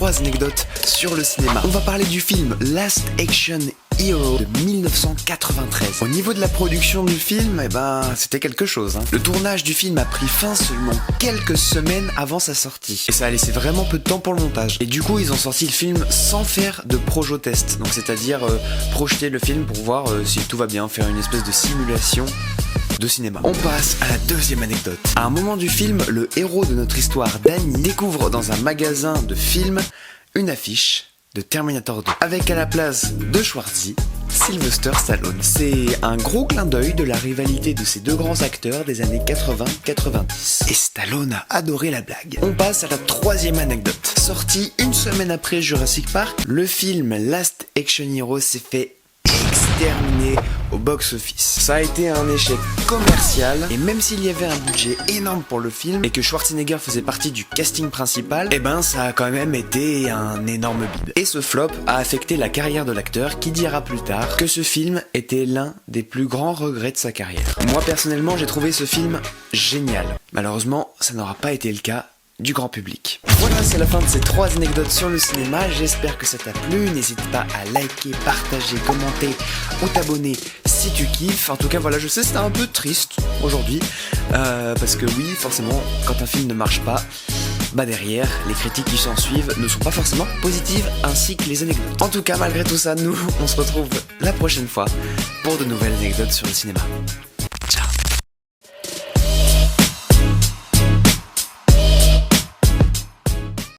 3 anecdotes sur le cinéma. On va parler du film Last Action Hero de 1993. Au niveau de la production du film, c'était quelque chose. Le tournage du film a pris fin seulement quelques semaines avant sa sortie. Et ça a laissé vraiment peu de temps pour le montage. Et du coup, ils ont sorti le film sans faire de projo-test. Donc c'est-à-dire projeter le film pour voir si tout va bien, faire une espèce de simulation de cinéma. On passe à la deuxième anecdote. À un moment du film, le héros de notre histoire, Danny, découvre dans un magasin de films une affiche de Terminator 2 avec à la place de Schwarzy, Sylvester Stallone. C'est un gros clin d'œil de la rivalité de ces deux grands acteurs des années 80-90. Et Stallone a adoré la blague. On passe à la troisième anecdote. Sorti une semaine après Jurassic Park, le film Last Action Hero s'est fait exterminer au box-office. Ça a été un échec commercial, et même s'il y avait un budget énorme pour le film et que Schwarzenegger faisait partie du casting principal, ça a quand même été un énorme bide. Et ce flop a affecté la carrière de l'acteur, qui dira plus tard que ce film était l'un des plus grands regrets de sa carrière. Moi personnellement, j'ai trouvé ce film génial. Malheureusement, ça n'aura pas été le cas du grand public. Voilà, c'est la fin de ces 3 anecdotes sur le cinéma. J'espère que ça t'a plu. N'hésite pas à liker, partager, commenter ou t'abonner si tu kiffes. En tout cas, voilà, je sais, c'était un peu triste aujourd'hui. Parce que oui, forcément, quand un film ne marche pas, derrière, les critiques qui s'en suivent ne sont pas forcément positives, ainsi que les anecdotes. En tout cas, malgré tout ça, nous, on se retrouve la prochaine fois pour de nouvelles anecdotes sur le cinéma.